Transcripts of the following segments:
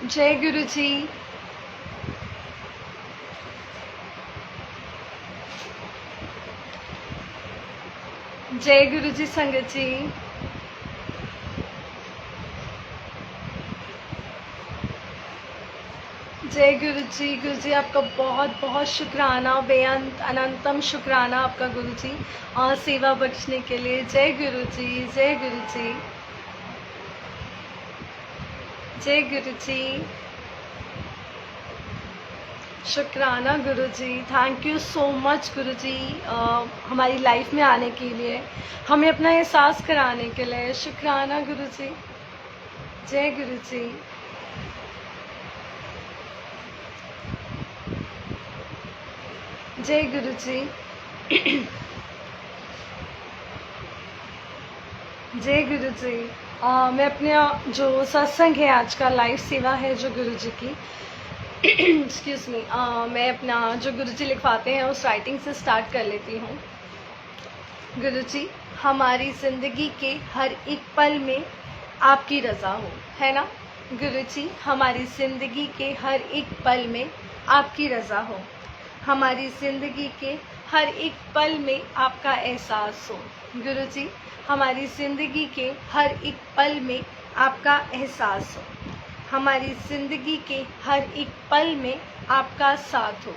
जय गुरु जी। जय गुरु जी संगत जी। जय गुरु जी। गुरु जी आपका बहुत बहुत शुक्राना, बेअंत अनंतम शुक्राना आपका गुरु जी, और सेवा बख्शने के लिए। जय गुरु जी, जय गुरु जी, जय गुरु जी। शुक्राना गुरु जी, थैंक यू सो मच गुरु जी, हमारी लाइफ में आने के लिए, हमें अपना एहसास कराने के लिए। शुक्राना गुरु जी। जय गुरु जी। जय गुरु जी। जय गुरु जी। मैं अपने जो सत्संग है आज का, लाइव सेवा है जो गुरु जी की, एक्सक्यूज मी, मैं अपना जो गुरु जी लिखवाते हैं उस राइटिंग से स्टार्ट कर लेती हूँ। गुरु जी, हमारी ज़िंदगी के हर एक पल में आपकी रज़ा हो, है ना। गुरु जी, हमारी ज़िंदगी के हर एक पल में आपकी रज़ा हो, हमारी ज़िंदगी के हर एक पल में आपका एहसास हो। गुरु जी, हमारी ज़िंदगी के हर एक पल में आपका एहसास हो, हमारी ज़िंदगी के हर एक पल में आपका साथ हो।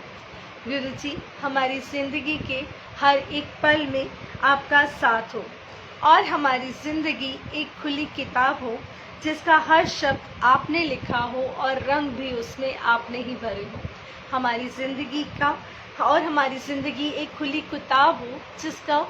गुरु जी, हमारी ज़िंदगी के हर एक पल में आपका साथ हो, और हमारी ज़िंदगी एक खुली किताब हो जिसका हर शब्द आपने लिखा हो और रंग भी उसमें आपने ही भरे हो। हमारी ज़िंदगी का और हमारी ज़िंदगी एक खुली किताब हो जिसका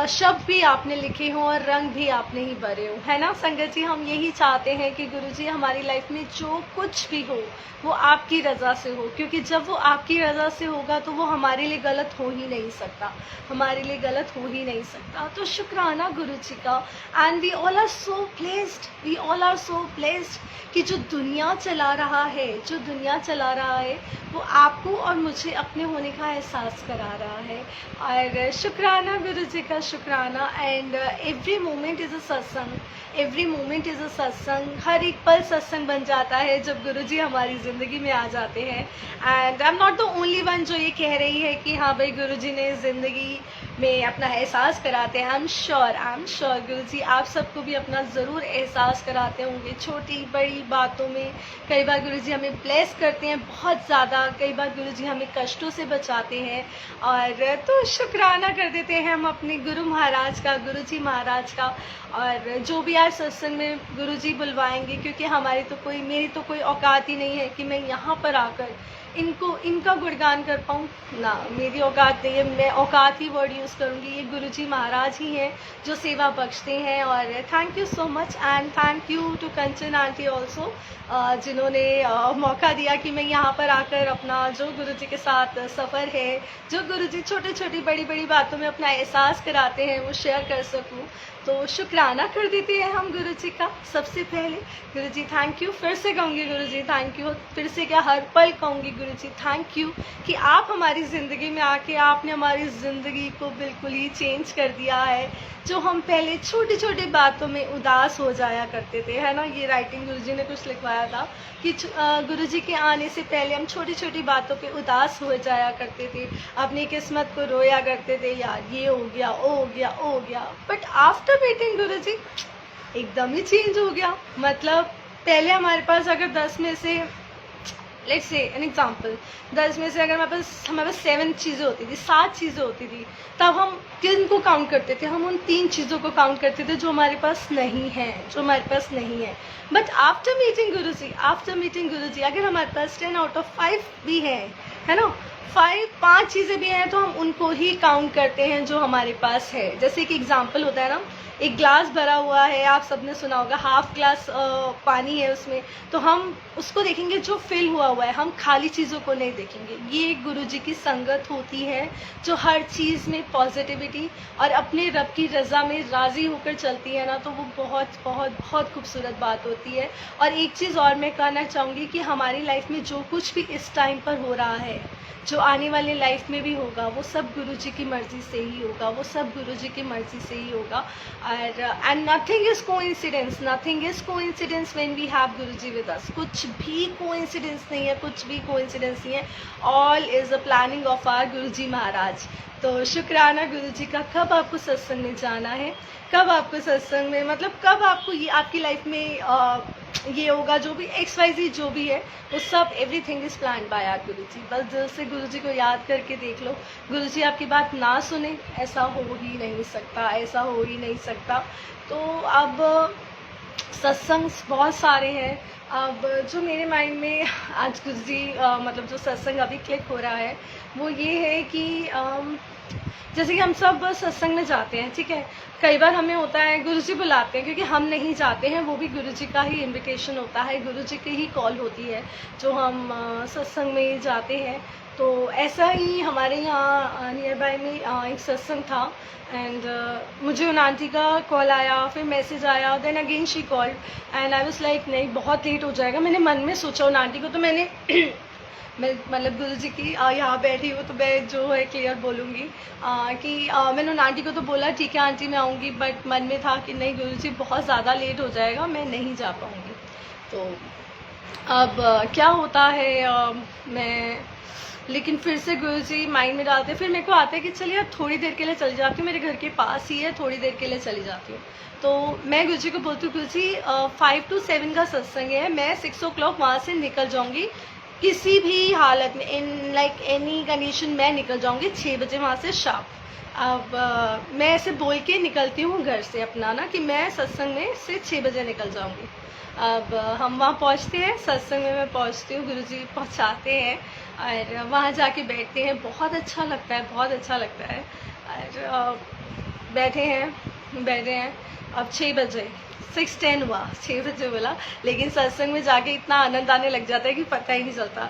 शब्द भी आपने लिखे हों और रंग भी आपने ही भरे हो, है ना संगत जी। हम यही चाहते हैं कि गुरु जी हमारी लाइफ में जो कुछ भी हो वो आपकी रज़ा से हो, क्योंकि जब वो आपकी रज़ा से होगा तो वो हमारे लिए गलत हो ही नहीं सकता, हमारे लिए गलत हो ही नहीं सकता। तो शुक्राना गुरु जी का। And we all are so blessed, we all are so blessed कि जो दुनिया चला रहा है, जो दुनिया चला रहा है वो आपको और मुझे अपने होने का एहसास करा रहा है। और शुक्राना गुरु जी का, शुक्राना। And every moment is a सत्संग, एवरी मोमेंट इज़ अ सत्संग। हर एक पल सत्संग बन जाता है जब गुरु जी हमारी ज़िंदगी में आ जाते हैं। And I am not the only one जो ये कह रही है कि हाँ भाई गुरु जी ने ज़िंदगी में अपना एहसास कराते हैं। आई एम श्योर गुरु जी आप सबको भी अपना ज़रूर एहसास कराते होंगे, छोटी बड़ी बातों में। कई बार गुरु जी हमें ब्लेस करते हैं बहुत ज़्यादा, कई बार गुरु जी हमें कष्टों से बचाते हैं। और तो शुक्राना कर देते हैं हम अपने गुरु महाराज का, गुरु जी महाराज का। और जो भी आज सत्संग में गुरु जी बुलवाएंगे, क्योंकि मेरी तो कोई औकात ही नहीं है कि मैं यहाँ पर आकर इनका गुणगान कर पाऊँ ना, मेरी औकात नहीं है। मैं औकात ही वर्ड यूज़ करूँगी, ये गुरु जी महाराज ही हैं जो सेवा बख्शते हैं। और thank you so much, and thank you to Kanchan aunty also, जिन्होंने मौका दिया कि मैं यहाँ पर आकर अपना जो गुरु जी के साथ सफ़र है, जो गुरु जी छोटी छोटी बड़ी बड़ी बातों में अपना एहसास कराते हैं, वो शेयर कर सकूँ। तो शुक्राना कर देते हैं हम गुरु जी का। सबसे पहले गुरु जी थैंक यू, फिर से कहूँगी गुरु जी थैंक यू, फिर से क्या हर पल कहूँगी गुरु जी थैंक यू कि आप हमारी ज़िंदगी में आके आपने हमारी ज़िंदगी को बिल्कुल ही चेंज कर दिया है। जो हम पहले छोटी छोटी बातों में उदास हो जाया करते थे, है ना। ये राइटिंग गुरु जी ने कुछ लिखवाया था कि गुरु जी के आने से पहले हम छोटी छोटी बातों पे उदास हो जाया करते थे, अपनी किस्मत को रोया करते थे, यार ये हो गया ओ हो गया ओ हो गया। बट आफ्टर मीटिंग गुरु जी एकदम ही चेंज हो गया। मतलब पहले हमारे पास अगर 10 में से, लेट्स से एन एग्जाम्पल, 10 में से अगर हमारे पास 7 चीज़ें होती थी, 7 चीज़ें होती थी, तब हम किन को काउंट करते थे? हम उन 3 चीज़ों को काउंट करते थे जो हमारे पास नहीं है, जो हमारे पास नहीं है। बट आफ्टर मीटिंग गुरु जी अगर हमारे पास 10 आउट ऑफ 5 भी है ना, 5 चीज़ें भी हैं, तो हम उनको ही काउंट करते हैं जो हमारे पास है। जैसे कि एग्जाम्पल होता है ना, एक ग्लास भरा हुआ है, आप सबने सुना होगा, हाफ ग्लास पानी है उसमें, तो हम उसको देखेंगे जो फिल हुआ है, हम खाली चीज़ों को नहीं देखेंगे। ये गुरु जी की संगत होती है जो हर चीज़ में पॉजिटिविटी और अपने रब की रज़ा में राज़ी होकर चलती है ना, तो वो बहुत बहुत बहुत खूबसूरत बात होती है। और एक चीज़ और मैं कहना चाहूँगी कि हमारी लाइफ में जो कुछ भी इस टाइम पर हो रहा है, जो आने वाले लाइफ में भी होगा वो सब गुरुजी की मर्ज़ी से ही होगा, वो सब गुरुजी की मर्ज़ी से ही होगा। और and nothing is coincidence, nothing is coincidence when we have Guruji with us. कुछ भी कोइंसिडेंस नहीं है, कुछ भी कोइंसिडेंस नहीं है। All is a planning of our Guruji Maharaj. तो शुक्राना गुरुजी का। कब आपको सत्संग में जाना है, कब आपको सत्संग में मतलब कब आपको ये आपकी लाइफ में ये होगा, जो भी XYZ जो भी है वो सब everything is plan by our Guruji. बस दिल से गुरुजी को याद करके देख लो। गुरुजी आपकी बात ना सुने, ऐसा हो ही नहीं सकता, ऐसा हो ही नहीं सकता। तो अब सत्संग बहुत सारे हैं। अब जो मेरे माइंड में आज गुरुजी मतलब जो सत्संग अभी क्लिक हो रहा है वो ये है कि जैसे कि हम सब सत्संग में जाते हैं, ठीक है, कई बार हमें होता है गुरुजी बुलाते हैं, क्योंकि हम नहीं जाते हैं, वो भी गुरुजी का ही इनविटेशन होता है, गुरुजी की ही कॉल होती है जो हम सत्संग में जाते हैं। तो ऐसा ही हमारे यहाँ नियर बाय में एक सत्संग था एंड मुझे उन आंटी का कॉल आया, फिर मैसेज आया, then again she called and I was like नहीं बहुत लेट हो जाएगा। मैंने मन में सोचा उन आंटी को, तो मैंने मैं मतलब गुरुजी की यहाँ बैठी हूँ तो मैं जो है क्लियर बोलूँगी कि मैंने उन आंटी को तो बोला ठीक है आंटी मैं आऊँगी, बट मन में था कि नहीं गुरुजी बहुत ज़्यादा लेट हो जाएगा, मैं नहीं जा पाऊँगी। तो अब क्या होता है मैं लेकिन फिर से गुरुजी माइंड में डालते हैं, फिर मेरे को आता है कि चलिए अब थोड़ी देर के लिए चली जाती हूँ, मेरे घर के पास ही है, थोड़ी देर के लिए चली जाती हूँ। तो मैं गुरुजी को बोलती हूँ गुरुजी 5 to 7 का सत्संग है, मैं 6 o'clock वहाँ से निकल जाऊँगी, किसी भी हालत में इन लाइक एनी कंडीशन मैं निकल जाऊँगी 6 बजे वहाँ से शार्प। अब मैं ऐसे बोल के निकलती हूँ घर से अपना ना कि मैं सत्संग में से 6 बजे निकल जाऊँगी। अब हम वहाँ पहुँचते हैं, सत्संग में मैं पहुँचती हूँ, गुरुजी पहुँचाते हैं और वहाँ जाके बैठते हैं, बहुत अच्छा लगता है, बहुत अच्छा लगता है। और बैठे हैं अब 6 बजे 6:10 हुआ, 6 बजे बोला, लेकिन सत्संग में जाके इतना आनंद आने लग जाता है कि पता ही नहीं चलता।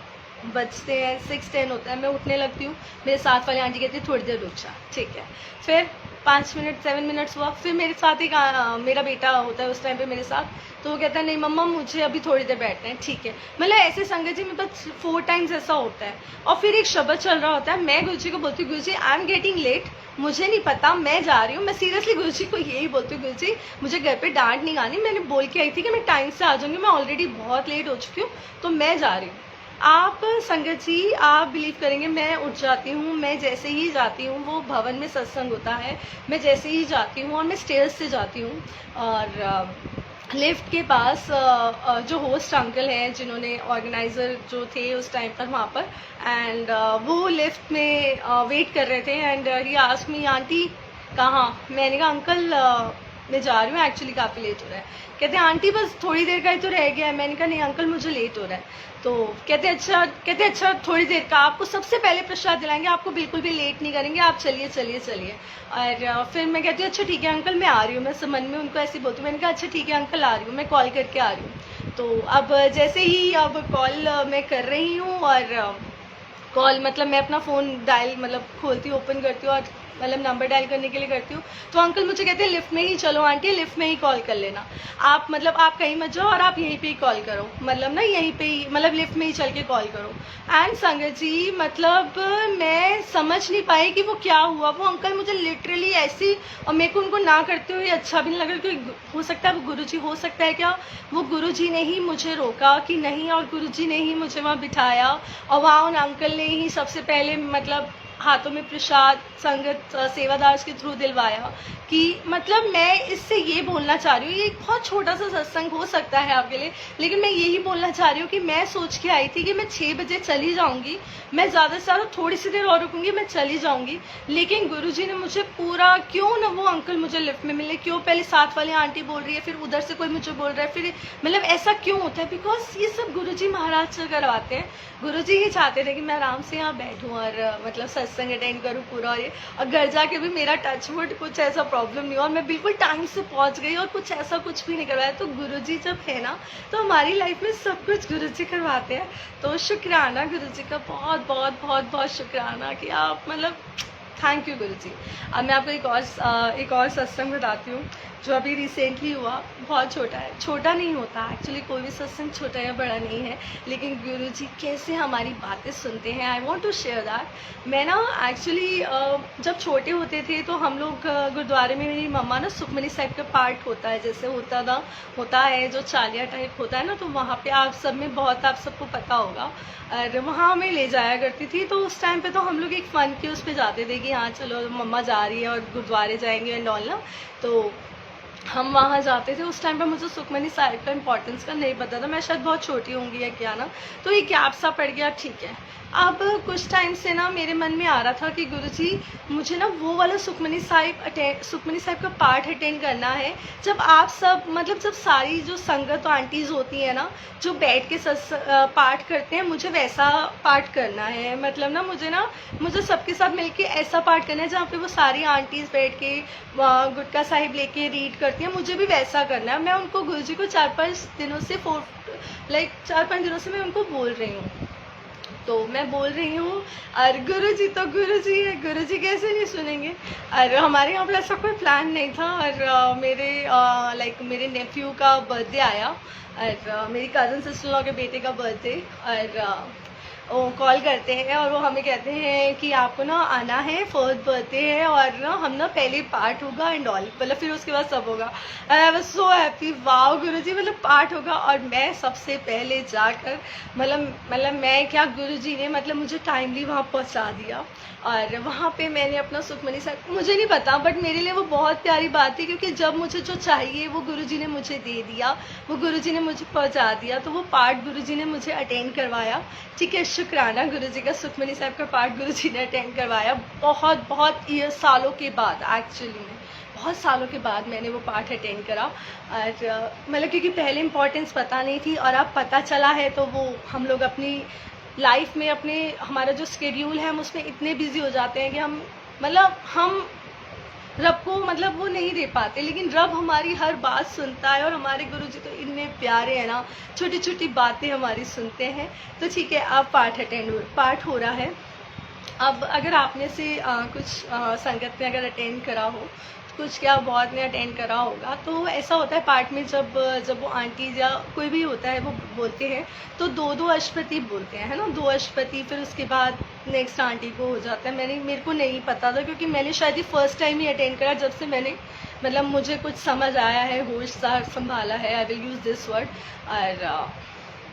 बजते हैं 6:10 होता है, मैं उठने लगती हूँ, मेरे साथ वाली आंटी कहती है थोड़ी देर रुक जा, ठीक है। फिर 5 मिनट 7 मिनट्स हुआ, फिर मेरे साथ एक मेरा बेटा होता है उस टाइम पे मेरे साथ, तो वो कहता है नहीं मम्मा मुझे अभी थोड़ी देर बैठना है, ठीक है। मतलब ऐसे संगत जी मेरे पास 4 टाइम्स ऐसा होता है। और फिर एक शब्द चल रहा होता है, मैं गुरुजी को बोलती हूँ गुरुजी आई एम गेटिंग लेट, मुझे नहीं पता, मैं जा रही हूँ। मैं सीरियसली गुरुजी को यही बोलती हूँ गुरुजी मुझे घर पे डांट नहीं खानी, मैंने बोल के आई थी कि मैं टाइम से आ जाऊँगी, मैं ऑलरेडी बहुत लेट हो चुकी हूँ, तो मैं जा रही हूँ। आप संगत जी आप बिलीव करेंगे, मैं उठ जाती हूँ, मैं जैसे ही जाती हूँ, वो भवन में सत्संग होता है, मैं जैसे ही जाती हूँ और मैं स्टेयर्स से जाती हूँ और लिफ्ट के पास जो होस्ट अंकल हैं जिन्होंने ऑर्गेनाइज़र जो थे उस टाइम पर वहाँ पर, एंड वो लिफ्ट में वेट कर रहे थे and he asked me aunty कहाँ। मैंने कहा अंकल मैं जा रही हूँ, एक्चुअली काफ़ी लेट हो रहा है। कहते हैं आंटी बस थोड़ी देर का ही तो रह गया है। मैंने कहा नहीं अंकल मुझे लेट हो रहा है। तो कहते अच्छा थोड़ी देर का, आपको सबसे पहले प्रसाद दिलाएंगे, आपको बिल्कुल भी लेट नहीं करेंगे, आप चलिए चलिए चलिए। और फिर मैं कहती हूँ अच्छा ठीक है अंकल मैं आ रही हूँ, मैं मन में उनको ऐसे बोलती हूँ, मैंने कहा अच्छा ठीक है अंकल आ रही हूँ, मैं कॉल करके आ रही हूँ। तो अब जैसे ही अब कॉल मैं कर रही हूँ और कॉल मतलब मैं अपना फ़ोन डायल मतलब खोलती हूँ, ओपन करती हूँ और मतलब नंबर डायल करने के लिए करती हूँ, तो अंकल मुझे कहते हैं लिफ्ट में ही चलो आंटी, लिफ्ट में ही कॉल कर लेना, आप मतलब आप कहीं मत जाओ और आप यहीं पे ही कॉल करो, मतलब ना यहीं पे ही मतलब लिफ्ट में ही चल के कॉल करो। एंड संगत जी मतलब मैं समझ नहीं पाई कि वो क्या हुआ। वो अंकल मुझे लिटरली ऐसी, और मेरे को उनको ना करते हुए अच्छा भी नहीं लगा, क्योंकि हो सकता है वो गुरुजी, हो सकता है क्या वो गुरुजी ने ही मुझे रोका कि नहीं, और गुरुजी ने ही मुझे वहाँ बिठाया और वहाँ उन अंकल ने ही सबसे पहले मतलब हाथों में प्रसाद संगत सेवादार के थ्रू दिलवाया। कि मतलब मैं इससे ये बोलना चाह रही हूँ, ये एक बहुत छोटा सा सत्संग हो सकता है आपके लिए, लेकिन मैं यही बोलना चाह रही हूँ कि मैं सोच के आई थी कि मैं 6 बजे चली जाऊँगी, मैं ज़्यादा से ज़्यादा थोड़ी सी देर और रुकूंगी, मैं चली जाऊँगी, लेकिन गुरुजी ने मुझे पूरा, क्यों ना वो अंकल मुझे लिफ्ट में मिले, क्यों पहले साथ वाली आंटी बोल रही है, फिर उधर से कोई मुझे बोल रहा है, फिर मतलब ऐसा क्यों होता है? बिकॉज ये सब गुरुजी महाराज से करवाते हैं। गुरुजी ही चाहते थे कि मैं आराम से यहाँ बैठूँ और मतलब सत्संग अटेंड करूँ पूरा, और घर जाके भी मेरा टचवुड कुछ ऐसा प्रॉब्लम नहीं हुआ, और मैं बिल्कुल टाइम से पहुँच गई और कुछ ऐसा कुछ भी नहीं करवाया। तो गुरुजी जब है ना, तो हमारी लाइफ में सब कुछ गुरुजी करवाते हैं। तो शुक्राना गुरुजी का, बहुत बहुत बहुत बहुत शुक्राना कि आप मतलब थैंक यू गुरुजी। अब मैं आपको एक और सत्संग बताती हूँ। जो अभी रिसेंटली हुआ, बहुत छोटा है। छोटा नहीं होता एक्चुअली, कोई भी सत्संग छोटा या बड़ा नहीं है, लेकिन गुरुजी कैसे हमारी बातें सुनते हैं, I want to share that. मैं ना एक्चुअली जब छोटे होते थे तो हम लोग गुरुद्वारे में, मेरी मम्मा ना सुखमनी साहिब का पाठ होता है, जैसे होता है जो चालिया टाइप होता है ना, तो वहाँ पे आप सब में बहुत, आप सबको पता होगा, और वहाँ हमें ले जाया करती थी। तो उस टाइम पे तो हम लोग एक फ़न के उस पे जाते थे कि हाँ चलो मम्मा जा रही है और गुरुद्वारे जाएंगे एंड ऑल ना, तो हम वहाँ जाते थे। उस टाइम पे मुझे सुखमनी साहिब का इम्पोर्टेंस का नहीं पता था, मैं शायद बहुत छोटी होंगी या क्या ना, तो ये गैप सा पड़ गया, ठीक है। अब कुछ टाइम से ना मेरे मन में आ रहा था कि गुरुजी मुझे ना वो वाला सुखमनी साहिब का पाठ अटेंड करना है, जब आप सब, मतलब जब सारी जो संगत आंटीज़ होती है ना, जो बैठ के पाठ करते हैं, मुझे वैसा पाठ करना है। मतलब ना मुझे सबके साथ मिलके ऐसा पाठ करना है जहाँ पे वो सारी आंटीज़ बैठ के गुटका साहिब लेके रीड करती हैं, मुझे भी वैसा करना है। मैं उनको, गुरुजी को 4-5 दिनों से 4-5 दिनों से मैं उनको बोल रही हूँ, तो मैं बोल रही हूँ, और गुरुजी तो गुरुजी है, गुरुजी कैसे नहीं सुनेंगे। और हमारे यहाँ पर ऐसा कोई प्लान नहीं था, और मेरे नेफ्यू का बर्थडे आया, और मेरी कज़न सिस्टर के बेटे का बर्थडे, और वो कॉल करते हैं और वो हमें कहते हैं कि आपको ना आना है, फर्स्ट बर्थडे है, और ना हम ना पहले पार्ट होगा एंड ऑल, मतलब फिर उसके बाद सब होगा। I was so happy, wow Guruji, मतलब पार्ट होगा और मैं सबसे पहले जाकर, मतलब मैं क्या, गुरुजी ने मतलब मुझे टाइमली वहाँ पहुँचा दिया। और वहाँ पे मैंने अपना सुखमनी साहिब, मुझे नहीं पता बट मेरे लिए वो बहुत प्यारी बात थी, क्योंकि जब मुझे जो चाहिए वो गुरुजी ने मुझे दे दिया, वो गुरुजी ने मुझे पहुँचा दिया। तो वो पार्ट गुरुजी ने मुझे अटेंड करवाया, ठीक है, शुक्राना गुरुजी का। सुखमनी साहिब का पार्ट गुरुजी ने अटेंड करवाया, बहुत सालों के बाद, एक्चुअली में बहुत सालों के बाद मैंने वो पाठ अटेंड करा। और मतलब क्योंकि पहले इम्पोर्टेंस पता नहीं थी, और अब पता चला है, तो वो हम लोग अपनी लाइफ में, हमारा जो शेड्यूल है हम उसमें इतने बिजी हो जाते हैं कि हम रब को वो नहीं दे पाते, लेकिन रब हमारी हर बात सुनता है। और हमारे गुरुजी तो इतने प्यारे हैं ना, छोटी छोटी बातें हमारी सुनते हैं। तो ठीक है, अब पाठ हो रहा है। अब अगर आपने से कुछ संगत में अगर अटेंड करा हो, कुछ क्या बहुत ने अटेंड करा होगा, तो ऐसा होता है पार्ट में, जब वो आंटी या कोई भी होता है वो बोलते हैं, तो 2-2 अष्टपदी बोलते हैं, है ना, 2 अष्टपदी, फिर उसके बाद नेक्स्ट आंटी को हो जाता है। मेरे को नहीं पता था, क्योंकि मैंने शायद ही फर्स्ट टाइम ही अटेंड करा, जब से मैंने मुझे कुछ समझ आया है, होश संभाला है, I will use this word. और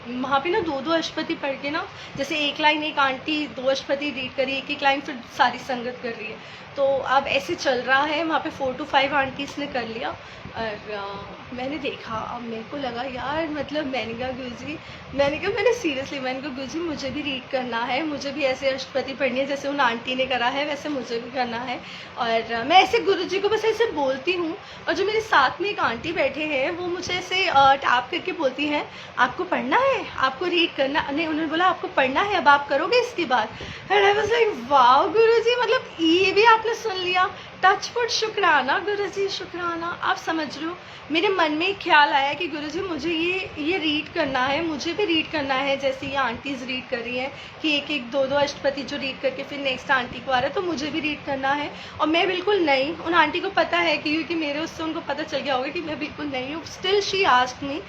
वहाँ पे ना 2-2 अष्टपदी पढ़ के ना, जैसे एक लाइन एक आंटी 2 अष्टपदी रीड करी, एक लाइन फिर सारी संगत कर रही है, तो अब ऐसे चल रहा है। वहाँ पे 4 to 5 आंटीज़ ने कर लिया। और मैंने देखा, अब मेरे को लगा यार, मैंने कहा गुरुजी, मैंने सीरियसली मैंने कहा गुरुजी मुझे भी रीड करना है, मुझे भी ऐसे अष्टपदी पढ़नी है जैसे उन आंटी ने करा है, वैसे मुझे भी करना है। और मैं ऐसे गुरुजी को बस ऐसे बोलती हूँ, और जो मेरे साथ में एक आंटी बैठे हैं वो मुझे ऐसे टैप करके बोलती हैं, आपको पढ़ना है, आपको रीड करना नहीं, उन्होंने बोला आपको पढ़ना है, अब आप करोगे इसके बाद। And I was like wow Guruji, ये भी आपने सुन लिया, टचवुड, शुक्राना गुरुजी, शुक्राना। आप समझ रहे हो, मेरे मन में एक ख्याल आया कि गुरुजी मुझे ये रीड करना है, मुझे भी रीड करना है, जैसे ये आंटीज़ रीड कर रही हैं कि 1-1, 2-2 अष्टपदी जो रीड करके फिर नेक्स्ट आंटी को आ रहा है, तो मुझे भी रीड करना है। और मैं बिल्कुल नहीं, उन आंटी को पता है कि क्योंकि मेरे उससे उनको पता चल गया होगा कि मैं बिल्कुल नहीं हूँ। स्टिल शी आस्क्ड मी,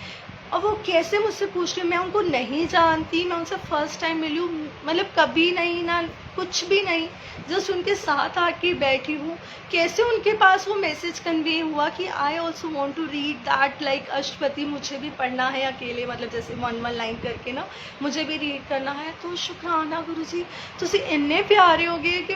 और वो कैसे मुझसे पूछ रही हूँ, मैं उनको नहीं जानती, मैं उनसे फर्स्ट टाइम मिली हूँ, कभी नहीं ना, कुछ भी नहीं, जस्ट उनके साथ आके बैठी हूँ। कैसे उनके पास वो मैसेज कन्वे हुआ कि I also want to read that, like Ashtapadi मुझे भी पढ़ना है अकेले, जैसे 1-1 लाइन करके ना, मुझे भी रीड करना है। तो शुक्राना गुरुजी, तुसी इन्ने प्यारे हो गए कि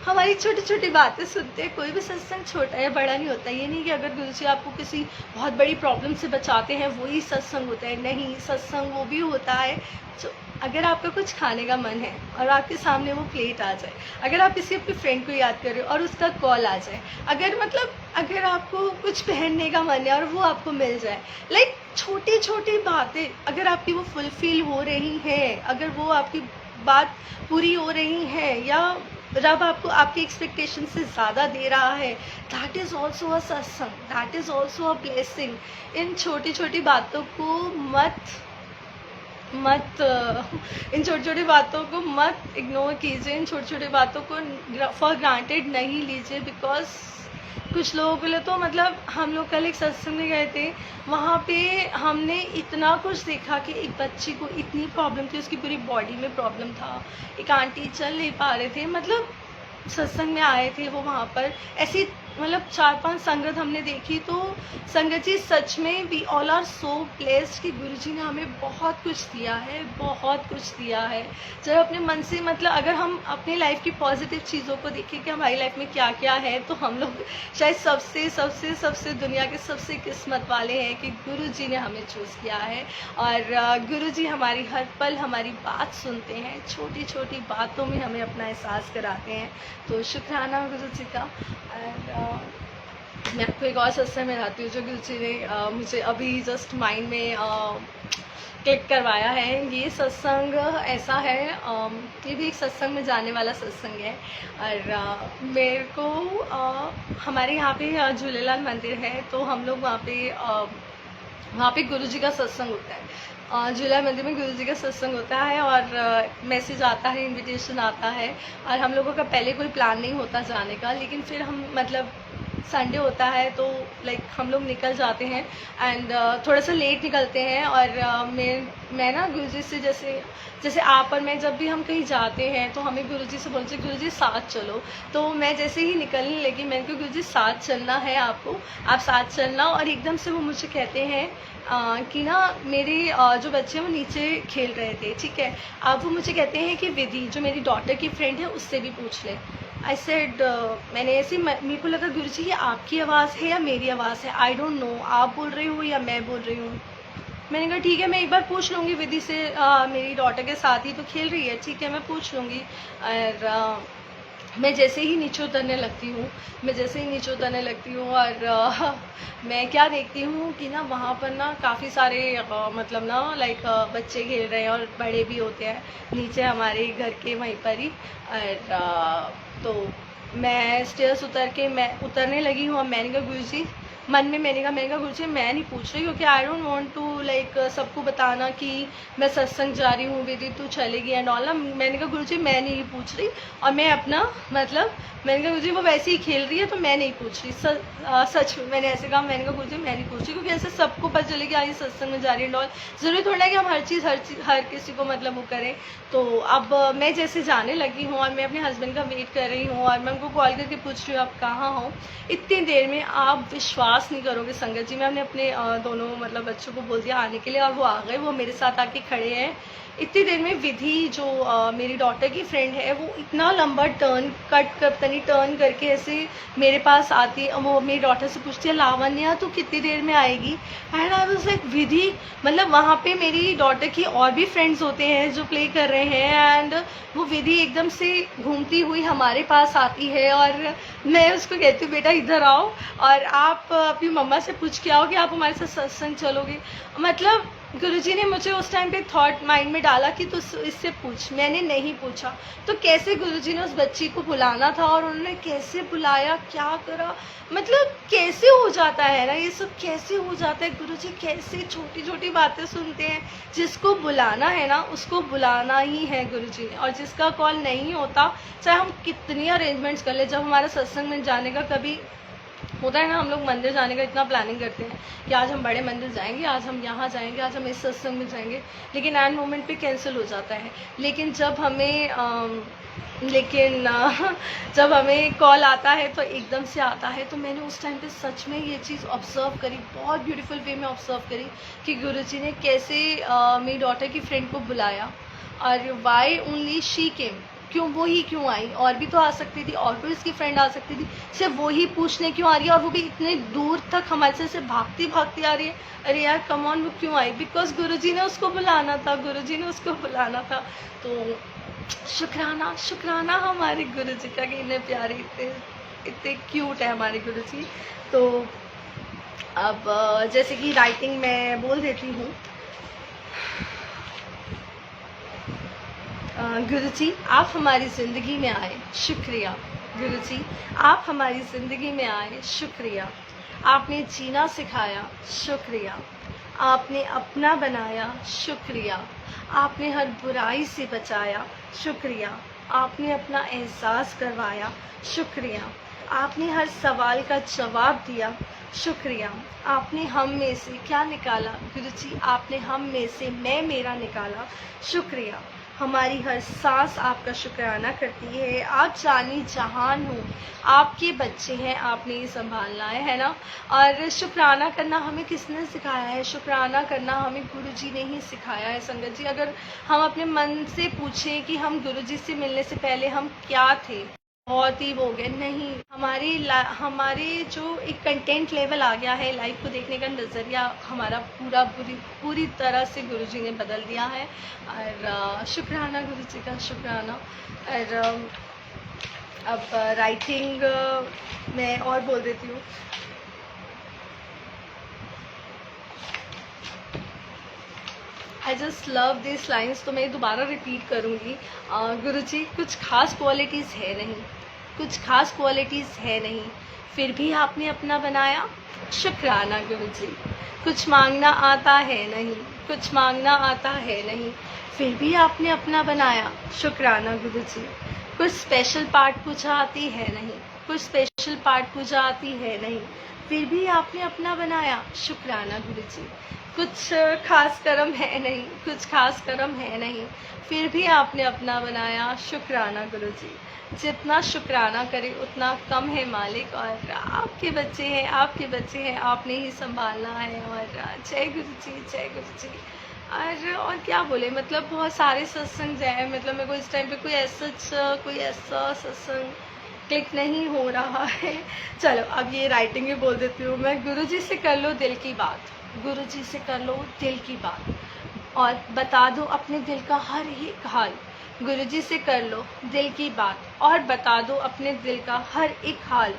हमारी छोटी छोटी बातें सुनते हैं। कोई भी सत्संग छोटा या बड़ा नहीं होता। ये नहीं कि अगर गुरुजी आपको किसी बहुत बड़ी प्रॉब्लम से बचाते हैं वही सत्संग होता है, नहीं, सत्संग वो भी होता है जो अगर आपका कुछ खाने का मन है और आपके सामने वो प्लेट आ जाए, अगर आप किसी अपने फ्रेंड को याद कर रहे हो और उसका कॉल आ जाए, अगर आपको कुछ पहनने का मन है और वो आपको मिल जाए, लाइक छोटी छोटी बातें अगर आपकी वो फुलफिल हो रही हैं, अगर वो आपकी बात पूरी हो रही है, या रब आपको आपकी एक्सपेक्टेशन से ज़्यादा दे रहा है, that is also a satsang, that is also a blessing. इन छोटी छोटी बातों को इन छोटी छोटी बातों को मत इग्नोर कीजिए, इन छोटी छोटी बातों को फॉर ग्रांटेड नहीं लीजिए, बिकॉज कुछ लोगों के लिए तो मतलब हम लोग कल एक सत्संग में गए थे, वहाँ पे हमने इतना कुछ देखा कि एक बच्ची को इतनी प्रॉब्लम थी, उसकी पूरी बॉडी में प्रॉब्लम था, एक आंटी चल नहीं पा रहे थे, मतलब सत्संग में आए थे वो वहाँ पर ऐसी मतलब 4-5 संगत हमने देखी। तो संगत जी सच में we all are so blessed कि गुरुजी ने हमें बहुत कुछ दिया है, बहुत कुछ दिया है। जब अपने मन से मतलब अगर हम अपनी लाइफ की पॉजिटिव चीज़ों को देखें कि हमारी लाइफ में क्या क्या है, तो हम लोग शायद सबसे सबसे सबसे दुनिया के सबसे किस्मत वाले हैं कि गुरुजी ने हमें चूज़ किया है। और गुरुजी हमारी हर पल हमारी बात सुनते हैं, छोटी छोटी बातों में हमें अपना एहसास कराते हैं। तो शुक्राना गुरुजी का। और मैं आपको एक और सत्संग में रहती हूँ जो गुरुजी ने मुझे अभी जस्ट माइंड में क्लिक करवाया है। ये सत्संग ऐसा है, ये भी एक सत्संग में जाने वाला सत्संग है। और मेरे को हमारे यहाँ पे झूलेलाल मंदिर है, तो हम लोग वहाँ पे गुरुजी का सत्संग होता है। झूलेलाल मंदिर में गुरुजी का सत्संग होता है और मैसेज आता है, इनविटेशन आता है। और हम लोगों का पहले कोई प्लान नहीं होता जाने का, लेकिन फिर हम मतलब संडे होता है तो लाइक हम लोग निकल जाते हैं एंड थोड़ा सा लेट निकलते हैं। और मैं ना गुरुजी से जैसे आप और मैं जब भी हम कहीं जाते हैं तो हमें गुरुजी से बोलते हैं गुरुजी साथ चलो। तो मैं जैसे ही निकलने लगी मैंने कहा गुरुजी साथ चलना है आपको, आप साथ चलना। और एकदम से वो मुझे कहते हैं कि ना मेरे जो बच्चे वो नीचे खेल रहे थे, ठीक है। अब वो मुझे कहते हैं कि विधि जो मेरी डॉटर की फ्रेंड है उससे भी पूछ ले। आई सेड मैंने ऐसे मेरे को लगा गुरुजी ये आपकी आवाज़ है या मेरी आवाज़ है, आई डोंट नो, आप बोल रही हो या मैं बोल रही हूँ। मैंने कहा ठीक है मैं एक बार पूछ लूँगी विधि से, मेरी डॉटर के साथ ही तो खेल रही है, ठीक है मैं पूछ लूँगी। और मैं जैसे ही नीचे उतरने लगती हूँ और मैं क्या देखती हूँ कि ना वहाँ पर ना काफ़ी सारे मतलब ना लाइक बच्चे खेल रहे हैं और बड़े भी होते हैं नीचे हमारे घर के वहीं पर ही। और तो मैं स्टेयर्स मैं उतरने लगी हूँ और मैंने कहा गुरुजी मन में मैंने कहा गुरुजी मैं नहीं पूछ रही, क्योंकि I don't want to like सबको बताना कि मैं सत्संग जा रही हूँ, विधि तू चलेगी एंड ऑल। मैंने कहा गुरुजी मैं नहीं पूछ रही, और मैं अपना मतलब मैंने कहा गुरुजी वो वैसे ही खेल रही है तो मैं नहीं पूछ रही। सच में मैंने ऐसे कहा, मैंने कहा गुरुजी मैं नहीं पूछ रही, क्योंकि ऐसे सबको पता चलेगी आज सत्संग में जा रही है एंड ऑल। ज़रूरी थोड़ा है कि हम हर किसी को मतलब वो करें। तो अब मैं जैसे जाने लगी हूँ और मैं अपने हस्बैंड का वेट कर रही हूँ और मैं उनको कॉल करके पूछ रही हूँ आप कहाँ हो। इतनी देर में आप विश्वास नहीं करोगे संगत जी, मैंने अपने दोनों मतलब बच्चों को बोल दिया आने के लिए और वो आ गए, वो मेरे साथ आके खड़े हैं। इतनी देर में विधि जो मेरी डॉटर की फ्रेंड है वो इतना लंबा टर्न करके ऐसे मेरे पास आती, वो मेरी डॉटर से पूछती है लावण्या तू कितनी देर में आएगी। एंड आई वाज लाइक विधि, मतलब वहाँ पे मेरी डॉटर की और भी फ्रेंड्स होते हैं जो प्ले कर रहे हैं एंड वो विधि एकदम से घूमती हुई हमारे पास आती है और मैं उसको कहती हूँ बेटा इधर आओ और आप अपनी मम्मा से पूछ के आओ कि आप हमारे साथ सत्संग चलोगे। मतलब गुरुजी ने मुझे उस टाइम पे थॉट माइंड में डाला कि तू इससे पूछ, मैंने नहीं पूछा। तो कैसे गुरुजी ने उस बच्ची को बुलाना था और उन्होंने कैसे बुलाया, क्या करा, मतलब कैसे हो जाता है ना ये सब, कैसे हो जाता है। गुरुजी कैसे छोटी छोटी बातें सुनते हैं, जिसको बुलाना है ना उसको बुलाना ही है गुरुजी ने, और जिसका कॉल नहीं होता चाहे हम कितनी अरेंजमेंट्स कर ले। जब हमारा सत्संग में जाने का कभी होता है ना, हम लोग मंदिर जाने का इतना प्लानिंग करते हैं कि आज हम बड़े मंदिर जाएंगे, आज हम यहाँ जाएंगे, आज हम इस सत्संग में जाएंगे, लेकिन एंड मोमेंट पे कैंसिल हो जाता है। लेकिन जब हमें कॉल आता है तो एकदम से आता है। तो मैंने उस टाइम पे सच में ये चीज़ ऑब्जर्व करी, बहुत ब्यूटीफुल वे में ऑब्जर्व करी कि गुरुजी ने कैसे मेरी डॉटर की फ्रेंड को बुलाया और वाई ओनली शी केम, क्यों आई, और भी तो आ सकती थी, और भी उसकी फ्रेंड आ सकती थी, सिर्फ वो ही पूछने क्यों आ रही है, और वो भी इतने दूर तक हमारे से भागती भागती आ रही है। अरे यार कम ऑन, वो क्यों आई, बिकॉज गुरुजी ने उसको बुलाना था। तो शुक्राना हमारे गुरुजी का कि इतने प्यारे, इतने क्यूट है हमारे गुरुजी। तो अब जैसे कि राइटिंग मैं बोल देती हूँ, गुरुजी आप हमारी ज़िंदगी में आए शुक्रिया, गुरुजी आप हमारी ज़िंदगी में आए शुक्रिया, आपने जीना सिखाया शुक्रिया, आपने अपना बनाया शुक्रिया, आपने हर बुराई से बचाया शुक्रिया, आपने अपना एहसास करवाया शुक्रिया, आपने हर सवाल का जवाब दिया, शुक्रिया। आपने हम में से क्या निकाला गुरुजी, आपने हम में से मैं मेरा निकाला, शुक्रिया। हमारी हर सांस आपका शुक्राना करती है। आप जानी जहान हो, आपके बच्चे हैं, आपने ये संभालना है ना। और शुक्राना करना हमें किसने सिखाया है? शुक्राना करना हमें गुरुजी ने ही सिखाया है संगत जी। अगर हम अपने मन से पूछें कि हम गुरुजी से मिलने से पहले हम क्या थे, बहुत ही वो हो गए, नहीं। हमारे जो एक कंटेंट लेवल आ गया है, लाइफ को देखने का नज़रिया हमारा पूरी तरह से गुरुजी ने बदल दिया है। और शुक्राना गुरुजी का, शुक्राना। और अब राइटिंग मैं और बोल देती हूँ। I just love this lines, तो मैं दोबारा रिपीट करूँगी। गुरुजी कुछ खास क्वालिटीज़ है नहीं, कुछ खास क्वालिटीज़ है नहीं, फिर भी आपने अपना बनाया, शुक्राना गुरुजी। कुछ मांगना आता है नहीं, कुछ मांगना आता है नहीं, फिर भी आपने अपना बनाया, शुक्राना गुरुजी। कुछ स्पेशल पार्ट पूछा आती है नहीं, कुछ स्पेशल पार्ट पूछा आती है नहीं, फिर भी आपने अपना बनाया, शुक्राना गुरुजी। कुछ खास कर्म है नहीं, कुछ खास कर्म है नहीं, फिर भी आपने अपना बनाया, शुक्राना गुरुजी। जितना शुक्राना करे उतना कम है मालिक, और आपके बच्चे हैं, आपके बच्चे हैं, आपने ही संभालना है। और जय गुरुजी, जय गुरुजी। और क्या बोले, मतलब बहुत सारे सत्संग हैं, मतलब मेरे को इस टाइम पे कोई ऐसा सत्संग क्लिक नहीं हो रहा है। चलो अब ये राइटिंग भी बोल देती हूँ मैं। गुरुजी से कर लो दिल की बात, गुरुजी से कर लो दिल की बात, और बता दो अपने दिल का हर एक हाल। गुरुजी से कर लो दिल की बात, और बता दो अपने दिल का हर एक हाल।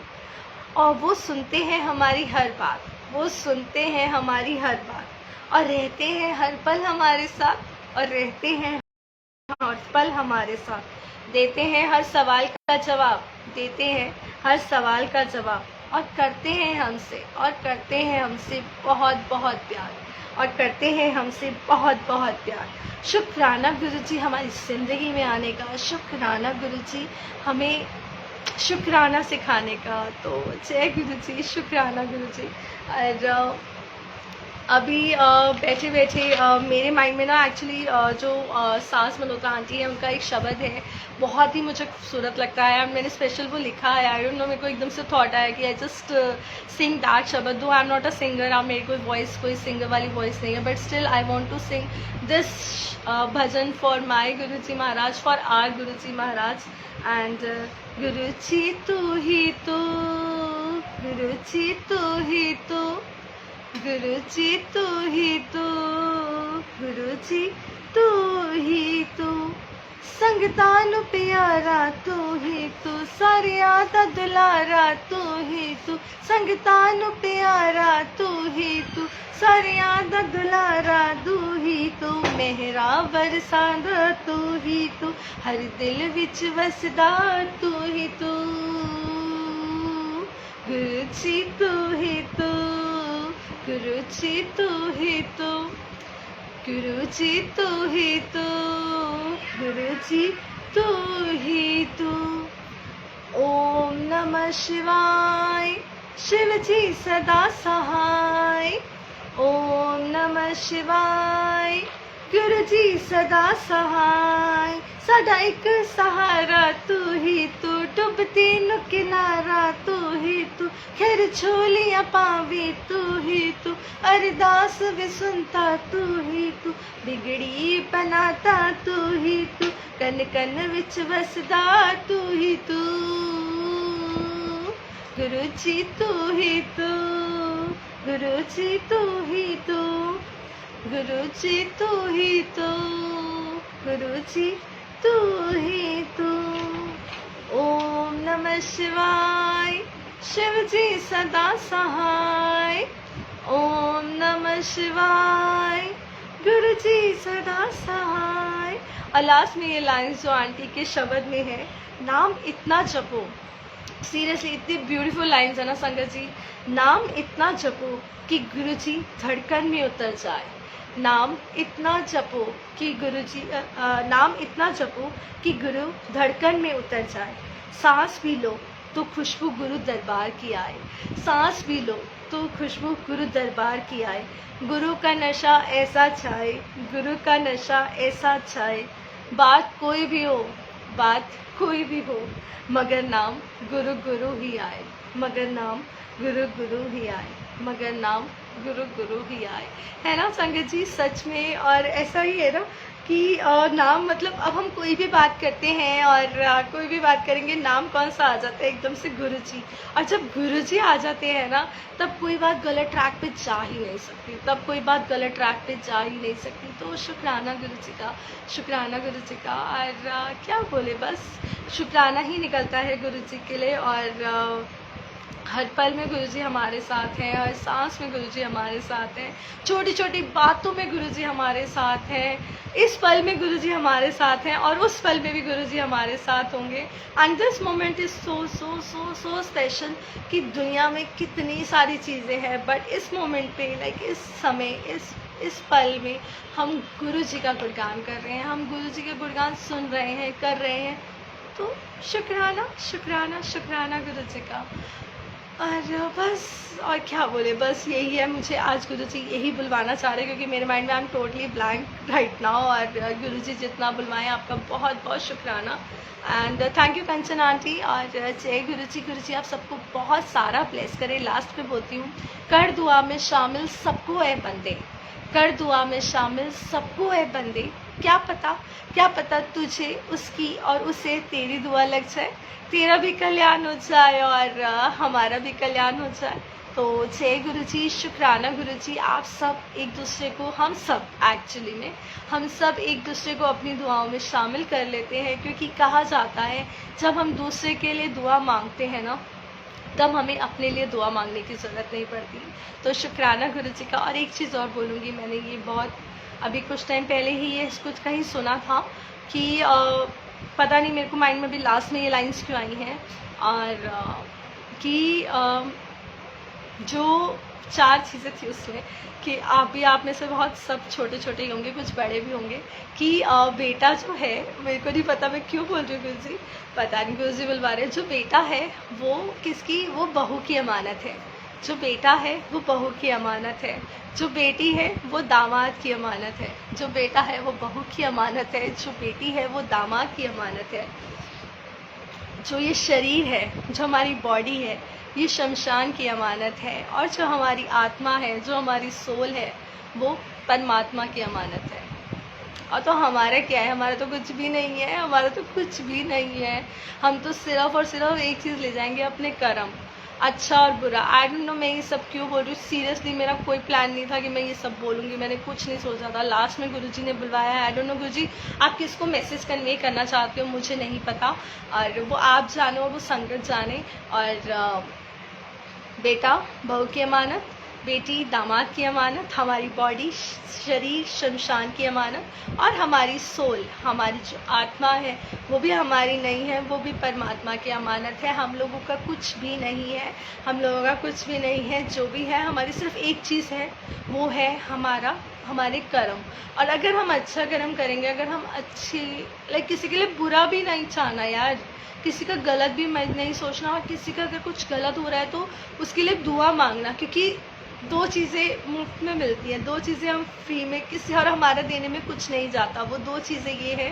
और वो सुनते हैं हमारी हर बात, वो सुनते हैं हमारी हर बात, और रहते हैं हर पल हमारे साथ, और रहते हैं हर पल हमारे साथ। देते हैं हर सवाल का जवाब, देते हैं हर सवाल का जवाब, और करते हैं हमसे बहुत बहुत प्यार, और करते हैं हमसे बहुत बहुत प्यार। शुक्राना गुरुजी हमारी ज़िंदगी में आने का, शुक्राना गुरुजी हमें शुक्राना सिखाने का। तो जय गुरुजी, शुक्राना गुरुजी। और अभी बैठे बैठे मेरे माइंड में ना एक्चुअली जो सास मल्होत्रा आंटी है उनका एक शब्द है, बहुत ही मुझे खूबसूरत लगता है, और मैंने स्पेशल वो लिखा है। आई डोंट नो, मेरे को एकदम से थॉट आया कि I just sing that shabad. Though I am not a singer, आप मेरी कोई सिंगर वाली वॉइस नहीं है, but still I want to sing this bhajan for my Guruji Maharaj, for our Guruji Maharaj. And Guruji तू ही तो, गुरुजी तू ही तो, गुरुजी तू ही तो, गुरुजी तू ही तो, संगतान प्यारा तू ही तो, सारिया दा दुलारा तू ही तो, संगतान प्यारा तू ही तो, सारिया दा दुलारा तू ही तो, मेहरा बरसांदा तू ही तो, हर दिल विच वसदा तू ही तो, गुरुजी तू ही तो, गुरुजी तू ही तो, गुरुजी तू ही तो, गुरुजी तू ही तो। ओम नमः शिवाय, शिव जी सदा सहाय। ओम नमः शिवाय, गुरुजी सदा सहाय। साडा एक सहारा तू ही तू, डुबती नु किनारा तू ही तू, खैर झोलियां पावी तू ही तू, अरदास भी सुनता तू ही तू, बिगड़ी बनाता तू ही तू, कन कन विच वसदा तू ही तू, गुरुजी तू ही तो, गुरुजी तू ही तो, गुरुजी तू ही तो, गुरुजी तू ही तो। ओम नमः शिवाय, शिव जी सदा सहाय। ओम नमः शिवाय, गुरु जी सदा सहाय। और लास्ट में ये लाइन्स जो आंटी के शब्द में है, नाम इतना जपो। सीरियसली इतनी ब्यूटीफुल लाइन्स है ना संगत जी। नाम इतना जपो कि गुरुजी धड़कन में उतर जाए। नाम इतना जपो कि गुरुजी नाम इतना जपो कि गुरु धड़कन में उतर जाए। सांस भी लो तो खुशबू गुरु दरबार की आए। सांस भी लो तो खुशबू गुरु दरबार की आए। गुरु का नशा ऐसा छाए, गुरु का नशा ऐसा छाए। बात कोई भी हो, बात कोई भी हो, मगर नाम गुरु गुरु ही आए, मगर नाम गुरु गुरु ही आए, मगर नाम गुरु गुरु ही आए। है ना संगत जी, सच में। और ऐसा ही है ना कि नाम मतलब अब हम कोई भी बात करते हैं और कोई भी बात करेंगे, नाम कौन सा आ जाता है एकदम से, गुरु जी। और जब गुरु जी आ जाते हैं ना, तब कोई बात गलत ट्रैक पे जा ही नहीं सकती, तब कोई बात गलत ट्रैक पे जा ही नहीं सकती। तो शुक्राना गुरु जी का, शुक्राना गुरु जी का। और क्या बोले, बस शुक्राना ही निकलता है गुरु जी के लिए। और हर पल में गुरुजी हमारे साथ हैं, हर सांस में गुरुजी हमारे साथ हैं, छोटी छोटी बातों में गुरुजी हमारे साथ हैं, इस पल में गुरुजी हमारे साथ हैं और उस पल में भी गुरुजी हमारे साथ होंगे। And this moment is so so so so special कि दुनिया में कितनी सारी चीज़ें हैं, बट इस मोमेंट पे लाइक इस समय इस पल में हम गुरु जी का गुणगान कर रहे हैं, हम गुरु जी के गुणगान सुन रहे हैं, कर रहे हैं। तो शुक्राना शुक्राना शुक्राना गुरु जी का। और बस और क्या बोले, बस यही है, मुझे आज गुरुजी यही बुलवाना चाह रहे हैं क्योंकि मेरे माइंड में I am totally blank right now. और गुरुजी जितना बुलवाएं आपका बहुत बहुत शुक्राना। And thank you Kanchan aunty. और जय गुरुजी। गुरुजी आप सबको बहुत सारा ब्लेस करें। लास्ट में बोलती हूँ, कर दुआ में शामिल सबको है बंदे, कर दुआ में शामिल सबको है बंदे। क्या पता तुझे उसकी और उसे तेरी दुआ लग जाए, तेरा भी कल्याण हो जाए और हमारा भी कल्याण हो जाए। तो जय गुरुजी, शुक्राना गुरुजी। आप सब एक दूसरे को, हम सब एक्चुअली में हम सब एक दूसरे को अपनी दुआओं में शामिल कर लेते हैं, क्योंकि कहा जाता है जब हम दूसरे के लिए दुआ मांगते हैं ना, तब हमें अपने लिए दुआ मांगने की ज़रूरत नहीं पड़ती। तो शुक्राना गुरुजी का। और एक चीज़ और बोलूँगी, मैंने ये बहुत अभी कुछ टाइम पहले ही ये कुछ कहीं सुना था कि पता नहीं मेरे को माइंड में भी लास्ट में ये लाइंस क्यों आई हैं, और कि जो 4 चीज़ें थी उसमें, कि आप में से बहुत सब छोटे छोटे ही होंगे, कुछ बड़े भी होंगे, कि बेटा जो है, मेरे को नहीं पता मैं क्यों बोल रही हूँ गुरुजी, पता नहीं गुरुजी बुलवा रहे, जो बेटा है वो किसकी, वो बहू की अमानत है। जो बेटा है वो बहू की अमानत है, जो बेटी है वो दामाद की अमानत है, जो बेटा है वो बहू की अमानत है, जो बेटी है वो दामाद की अमानत है। जो ये शरीर है, जो हमारी बॉडी है, ये शमशान की अमानत है। और जो हमारी आत्मा है, जो हमारी सोल है, वो परमात्मा की अमानत है। और तो हमारा क्या है, हमारा तो कुछ भी नहीं है, हमारा तो कुछ भी नहीं है। हम तो सिर्फ और सिर्फ एक चीज़ ले जाएंगे, अपने कर्म, अच्छा और बुरा। आई डोंट नो मैं ये सब क्यों बोल रही हूँ, सीरियसली मेरा कोई प्लान नहीं था कि मैं ये सब बोलूँगी, मैंने कुछ नहीं सोचा था। लास्ट में गुरुजी ने बुलवाया है। आई डोंट नो गुरुजी आप किसको मैसेज कन्वे करना चाहते हो, मुझे नहीं पता, और वो आप जाने और वो संगत जाने। और बेटा बहू की अमानत, बेटी दामाद की अमानत, हमारी बॉडी शरीर शमशान की अमानत, और हमारी सोल, हमारी जो आत्मा है वो भी हमारी नहीं है, वो भी परमात्मा की अमानत है। हम लोगों का कुछ भी नहीं है, हम लोगों का कुछ भी नहीं है। जो भी है हमारी सिर्फ एक चीज़ है, वो है हमारे कर्म। और अगर हम अच्छा कर्म करेंगे, अगर हम अच्छी किसी के लिए बुरा भी नहीं चाहना यार, किसी का गलत भी नहीं सोचना, और किसी का अगर कुछ गलत हो रहा है तो उसके लिए दुआ मांगना, क्योंकि 2 चीज़ें मुफ्त में मिलती हैं, 2 चीज़ें हम फ्री में, किसी और हमारा देने में कुछ नहीं जाता। वो 2 चीज़ें ये है,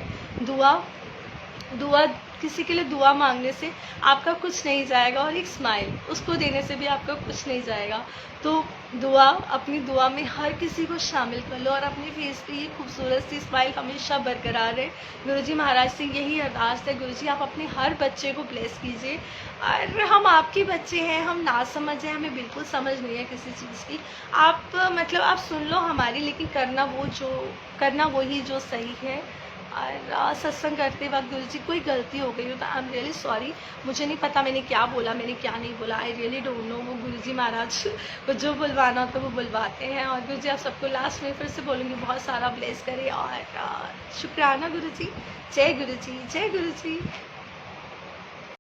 दुआ किसी के लिए दुआ मांगने से आपका कुछ नहीं जाएगा, और एक स्माइल उसको देने से भी आपका कुछ नहीं जाएगा। तो दुआ, अपनी दुआ में हर किसी को शामिल कर लो, और अपने फेस पे ये खूबसूरत सी स्माइल हमेशा बरकरार रहे। गुरुजी महाराज से यही अरदास है, गुरुजी आप अपने हर बच्चे को ब्लेस कीजिए। और हम आपके बच्चे हैं, हम ना समझ हैं, हमें बिल्कुल समझ नहीं है किसी चीज़ की। आप आप सुन लो हमारी, लेकिन करना वही जो सही है। और सत्संग करते वक्त गुरुजी कोई गलती हो गई हो तो आई एम रियली सॉरी, मुझे नहीं पता मैंने क्या बोला, मैंने क्या नहीं बोला, आई रियली डोंट नो। वो गुरुजी महाराज को जो बुलवाना होता है वो बुलवाते हैं। और गुरुजी आप सबको लास्ट में फिर से बोलूँगी, बहुत सारा ब्लेस करें। और शुक्राना गुरुजी। जय गुरुजी, जय गुरुजी।